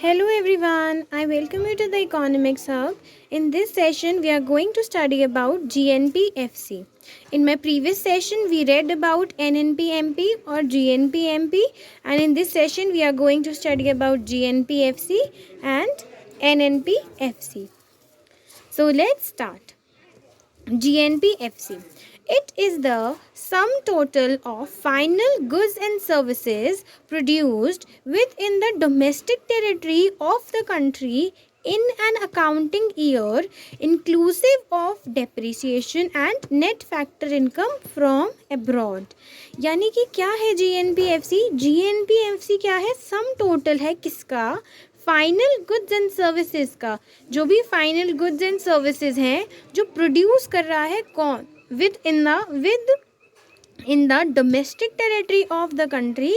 Hello everyone, I welcome you to the Economics Hub. In this session, we are going to study about GNPFC. In my previous session, we read about NNPMP or GNPMP, and in this session, we are going to study about GNPFC and NNPFC. So let's start. GNPFC. It is the sum total of final goods and services produced within the domestic territory of the country in an accounting year, inclusive of depreciation and net factor income from abroad. यानी कि क्या है GNPFC? GNPFC क्या है? Sum total है किसका? Final goods and services का. जो भी फाइनल गुड्स एंड सर्विसेज हैं जो प्रोड्यूस कर रहा है कौन? With in the domestic territory of the country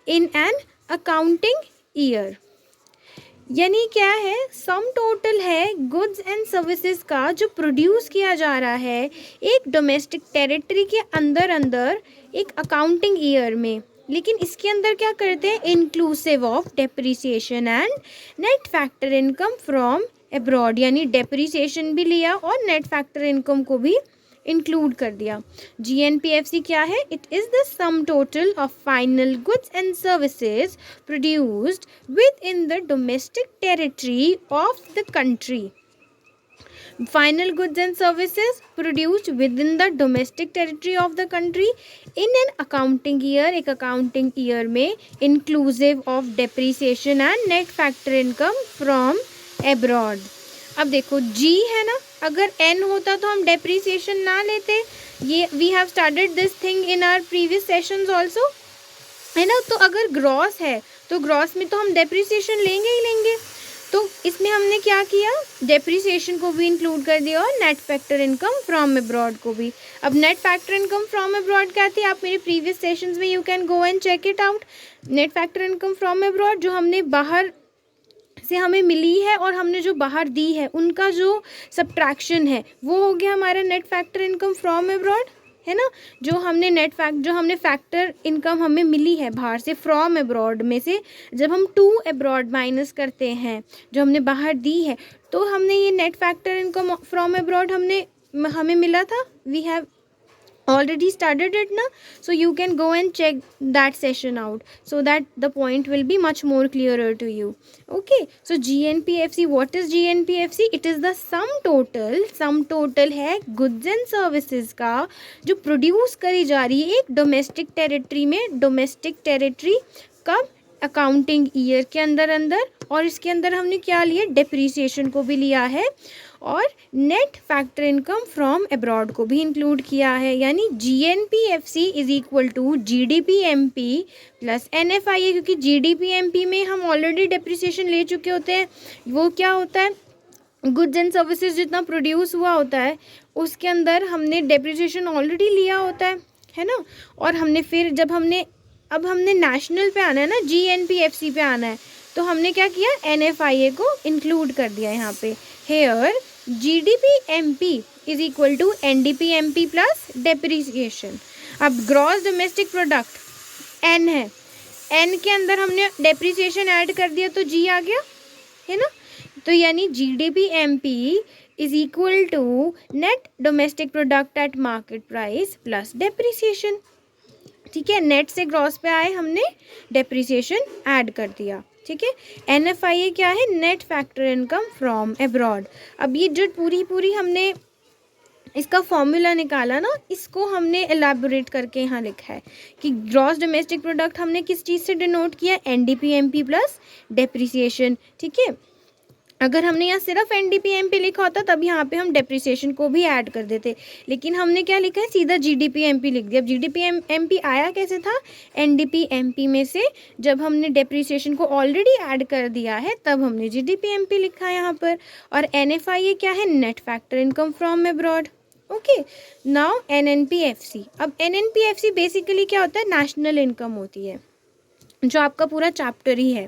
in an accounting year. यानी क्या है? सम टोटल है गुड्स एंड सर्विसेज का जो प्रोड्यूस किया जा रहा है एक डोमेस्टिक टेरिटरी के अंदर एक अकाउंटिंग ईयर में. लेकिन इसके अंदर क्या करते हैं? Inclusive of depreciation and net factor income from abroad. यानी डेप्रिसिएशन भी लिया और नेट फैक्टर इनकम को भी इंक्लूड कर दिया. GNPFC क्या है? It is the sum total of final goods and services produced with in the domestic territory of the country. Final goods and services produced within the domestic territory of the country in an accounting year. एक accounting year में inclusive of depreciation and net factor income from abroad. अब देखो G है ना, अगर N होता तो हम depreciation ना लेते. ये we have studied this thing in our previous sessions also, है ना. तो अगर ग्रॉस है तो ग्रॉस में तो हम डेप्रिसिएशन लेंगे ही लेंगे. तो इसमें हमने क्या किया? डेप्रिसिएशन को भी इंक्लूड कर दिया और net factor income from abroad को भी. अब net factor income from abroad क्या थी? आप मेरे प्रीवियस सेशंस में you can go and check it out. Net factor income from abroad जो हमने बाहर से हमें मिली है और हमने जो बाहर दी है उनका जो सब्ट्रैक्शन है वो हो गया हमारा net factor income from abroad, है ना. जो हमने फैक्टर इनकम हमें मिली है बाहर से फ्रॉम अब्रॉड में से जब हम टू अब्रॉड माइनस करते हैं जो हमने बाहर दी है तो हमने ये net factor income from abroad हमें मिला था. We have already studied it na, so you can go and check that session out so that the point will be much more clearer to you. Okay, so GNPFC, what is GNPFC? it is the sum total है goods and services का जो produce करी जा रही है एक domestic territory में. Domestic territory कब? अकाउंटिंग ईयर के अंदर और इसके अंदर हमने क्या लिया? डेप्रिसिएशन को भी लिया है और net factor income from abroad को भी इंक्लूड किया है. यानी GNPFC is equal to GDPMP plus NFIA. क्योंकि GDPMP में हम ऑलरेडी डेप्रिसिएशन ले चुके होते हैं. वो क्या होता है? गुड्स एंड सर्विसेज जितना प्रोड्यूस हुआ होता है उसके अंदर हमने डेप्रिसिएशन ऑलरेडी लिया होता है ना. और हमने फिर अब हमने नेशनल पे आना है ना, GNPFC पे आना है, तो हमने क्या किया? NFIA को इंक्लूड कर दिया यहाँ पे. Here GDPMP is equal to NDPMP plus depreciation. अब ग्रॉस डोमेस्टिक प्रोडक्ट N है, N के अंदर हमने डेप्रिसिएशन ऐड कर दिया तो G आ गया, है ना. तो यानी GDPMP is equal to net domestic product at market price plus depreciation. ठीक है, नेट से ग्रॉस पे आए, हमने डेप्रिसिएशन ऐड कर दिया. ठीक है. NFIA क्या है? Net factor income from abroad. अब ये जो पूरी हमने इसका फॉर्मूला निकाला ना, इसको हमने एलैबोरेट करके यहाँ लिखा है कि ग्रॉस डोमेस्टिक प्रोडक्ट हमने किस चीज़ से डिनोट किया? NDPMP plus depreciation. ठीक है. अगर हमने यहाँ सिर्फ NDPMP लिखा होता तब यहाँ पे हम डेप्रिसिएशन को भी ऐड कर देते, लेकिन हमने क्या लिखा है? सीधा GDPMP लिख दिया. अब GDPMP आया कैसे था? NDPMP में से जब हमने डेप्रिसिएशन को ऑलरेडी ऐड कर दिया है तब हमने GDPMP लिखा है यहाँ पर. और NFIA क्या है? Net factor income from abroad. Okay, now NNPFC. अब NNPFC बेसिकली क्या होता है? नेशनल इनकम होती है जो आपका पूरा चैप्टर ही है.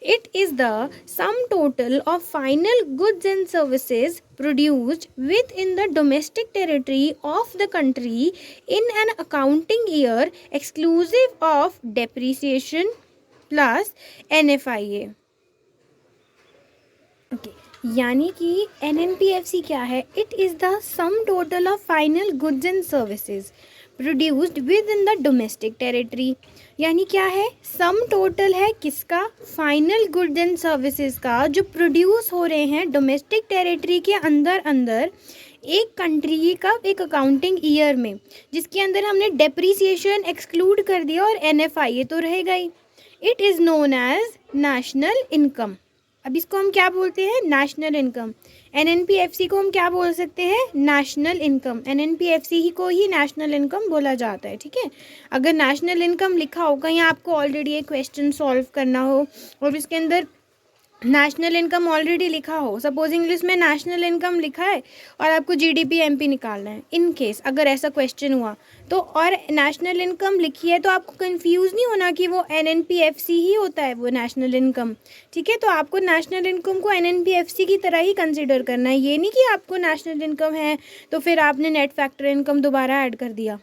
It is the sum total of final goods and services produced with in the domestic territory of the country in an accounting year exclusive of depreciation plus NFIA. यानी कि NNPFC क्या है? It is the sum total of final goods and services produced with in the domestic territory. यानी क्या है? Sum total है किसका? Final goods and services का, जो प्रोड्यूस हो रहे हैं डोमेस्टिक टेरिटरी के अंदर अंदर एक कंट्री का एक अकाउंटिंग ईयर में, जिसके अंदर हमने डेप्रीसिएशन एक्सक्लूड कर दिया और NFIA तो रहेगा ही। It is known as national income. अब इसको हम क्या बोलते हैं? National income. NNPFC को हम क्या बोल सकते हैं? National income. NNPFC ही को ही नेशनल इनकम बोला जाता है, ठीक है। अगर नेशनल इनकम लिखा होगा या आपको ऑलरेडी एक क्वेश्चन सॉल्व करना हो और इसके अंदर नेशनल इनकम ऑलरेडी लिखा हो, सपोज इंग्लिश में नेशनल इनकम लिखा है और आपको GDP MP निकालना है, इन केस अगर ऐसा क्वेश्चन हुआ तो, और नेशनल इनकम लिखी है, तो आपको कंफ्यूज नहीं होना कि वो NNPFC ही होता है वो नेशनल इनकम, ठीक है। तो आपको नेशनल इनकम को NNPFC की तरह ही कंसिडर करना है। ये नहीं कि आपको नेशनल इनकम है तो फिर आपने नेट फैक्टर इनकम दोबारा ऐड कर दिया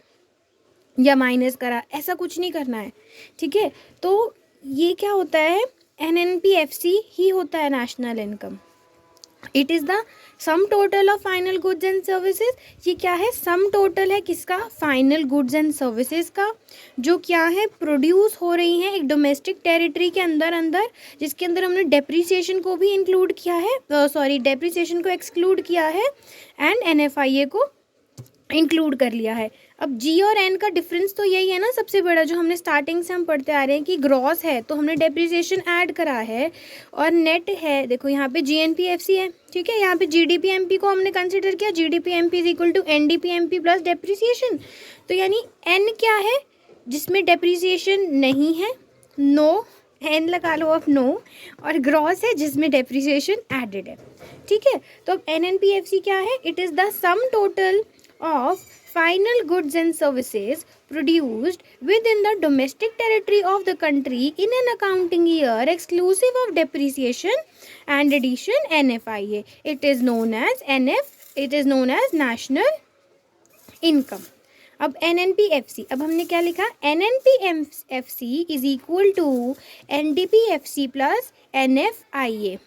या माइनस करा, ऐसा कुछ नहीं करना है, ठीक है। तो ये क्या होता है? NNPFC ही होता है national income. It is the sum total of final goods and services. ये क्या है? सम टोटल है किसका? फाइनल गुड्स एंड सर्विसेज का, जो क्या है? प्रोड्यूस हो रही हैं एक डोमेस्टिक टेरिटरी के अंदर अंदर, जिसके अंदर हमने डेप्रीसिएशन को भी इंक्लूड किया है, डेप्रीसिएशन को एक्सक्लूड किया है एंड NFIA को इंक्लूड कर लिया है। अब G और N का डिफरेंस तो यही है ना सबसे बड़ा, जो हमने स्टार्टिंग से हम पढ़ते आ रहे हैं कि ग्रॉस है तो हमने डेप्रिसिएशन ऐड करा है, और नेट है, देखो यहाँ पे GNPFC है, ठीक है। यहाँ पे GDP MP को हमने कंसिडर किया, GDP MP is equal to NDP MP plus depreciation. तो यानी N क्या है जिसमें डेप्रिसिएशन नहीं है? नो, N लगा लो अब नो, और ग्रॉस है जिसमें डेप्रिसिएशन एडेड है, ठीक है। तो अब NNPFC क्या है? It is the sum total of final goods and services produced within the domestic territory of the country in an accounting year exclusive of depreciation and addition NFIA. It is known as national income. अब NNPFC, अब हमने क्या लिखा? NNPFC is equal to NDPFC plus NFIA,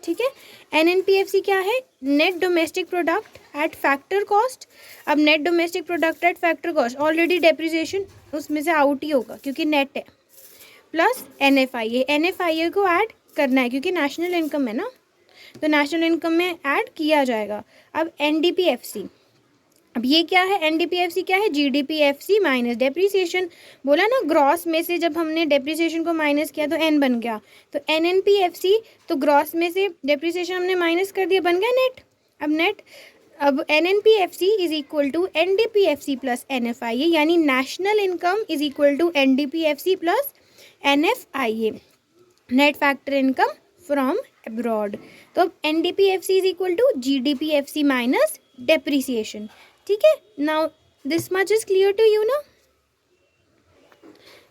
ठीक है। NNPFC क्या है? Net domestic product at factor cost. अब net domestic product at factor cost, already depreciation उसमें से आउट ही होगा क्योंकि नेट है, प्लस NFIA को ऐड करना है क्योंकि नेशनल इनकम है ना, तो नेशनल इनकम में ऐड किया जाएगा। अब NDPFC, अब ये क्या है? NDPFC क्या है? GDPFC minus depreciation. बोला ना ग्रॉस में से जब हमने डेप्रीसिएशन को माइनस किया तो N बन गया, तो NNPFC तो ग्रॉस में से डेप्रीसिएशन हमने माइनस कर दिया, बन गया नेट। अब NNPFC is equal to NDPFC plus NFIA, यानी national income is equal to NDPFC plus NFIA, net factor income from abroad. तो अब NDPFC is equal to GDPFC minus depreciation, ठीक है। Now this much is clear to you ना।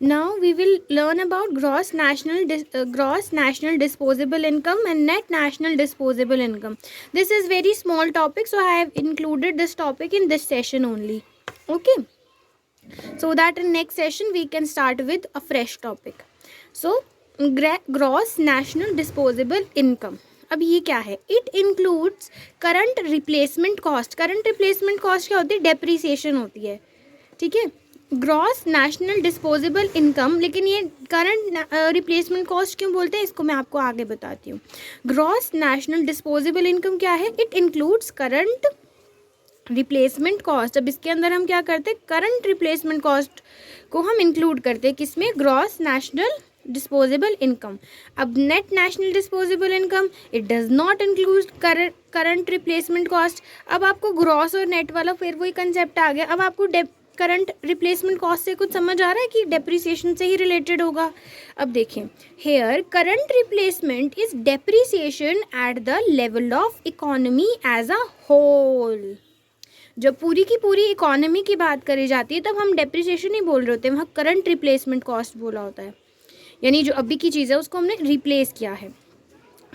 Now we will learn about gross national disposable income and net national disposable income. This is very small topic, so I have included this topic in this session only. Okay, so that in next session we can start with a fresh topic. So gross national disposable income, अब ये क्या है? It includes current replacement cost. Current replacement cost क्या होती है? Depreciation होती है, ठीक है। ग्रॉस नेशनल डिस्पोजेबल इनकम, लेकिन ये करंट रिप्लेसमेंट कॉस्ट क्यों बोलते हैं इसको मैं आपको आगे बताती हूँ। ग्रॉस नेशनल डिस्पोजेबल इनकम क्या है? It includes current replacement cost. अब इसके अंदर हम क्या करते हैं? करंट रिप्लेसमेंट कॉस्ट को हम इंक्लूड करते हैं, किसमें? Gross national disposable income. अब net national disposable income, it does not include current replacement cost. अब आपको ग्रॉस और नेट वाला फिर वही कंसेप्ट आ गया। अब आपको करंट रिप्लेसमेंट कॉस्ट से कुछ समझ आ रहा है कि डेप्रिसिएशन से ही रिलेटेड होगा। अब देखें, here current replacement is depreciation at the level of economy as a whole. जब पूरी की पूरी इकोनॉमी की बात करी जाती है तब हम डेप्रिसिएशन नहीं बोल रहे होते, वहाँ करंट रिप्लेसमेंट कॉस्ट बोला होता है, यानी जो अभी की चीज़ है उसको हमने रिप्लेस किया है,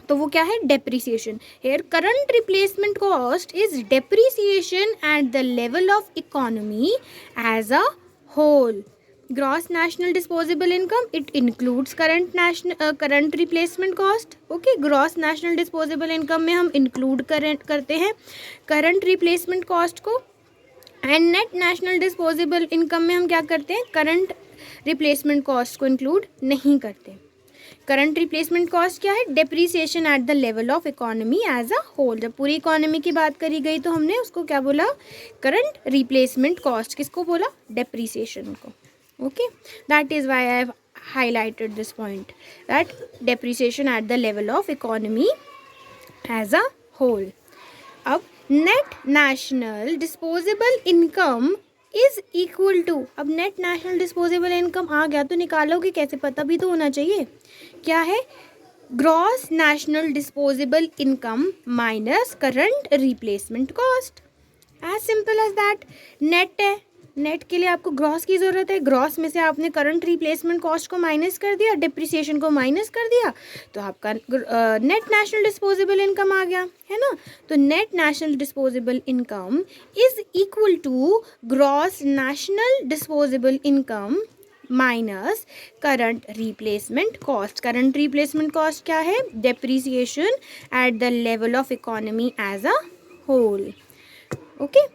तो वो क्या है? Depreciation. Here current replacement cost is depreciation at the level of economy as a whole. Gross national disposable income, it includes current replacement cost. Okay, gross national disposable income में हम इंक्लूड करते हैं करंट रिप्लेसमेंट कॉस्ट को. And net national disposable income में हम क्या करते हैं, करंट रिप्लेसमेंट कॉस्ट को इंक्लूड नहीं करते. करंट रिप्लेसमेंट कॉस्ट क्या है, depreciation at the level of economy as a whole. जब पूरी इकोनॉमी की बात करी गई तो हमने उसको क्या बोला, करंट रिप्लेसमेंट कॉस्ट. किसको बोला, डेप्रीसिएशन को. Okay, that is why I have highlighted this point, that depreciation at the level of economy as a whole. अब net national disposable income is equal to, अब नेट नेशनल डिस्पोजेबल इनकम आ गया तो निकालोगे कैसे, पता भी तो होना चाहिए. क्या है, gross national disposable income minus current replacement cost. As simple as that. Net है, नेट के लिए आपको ग्रॉस की ज़रूरत है. ग्रॉस में से आपने करंट रिप्लेसमेंट कॉस्ट को माइनस कर दिया, डिप्रिसिएशन को माइनस कर दिया, तो आपका नेट नेशनल डिस्पोजेबल इनकम आ गया, है ना. तो net national disposable income is equal to gross national disposable income minus current replacement cost. Current replacement cost क्या है, depreciation at the level of economy as a whole. Okay,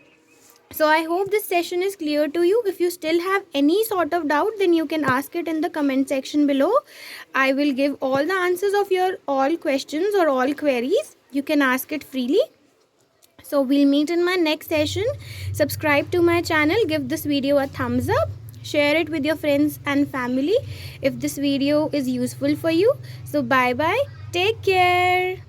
so I hope this session is clear to you. If you still have any sort of doubt, then you can ask it in the comment section below. I will give all the answers of your all questions or all queries. You can ask it freely. So we'll meet in my next session. Subscribe to my channel, give this video a thumbs up, share it with your friends and family if this video is useful for you. So bye bye, take care.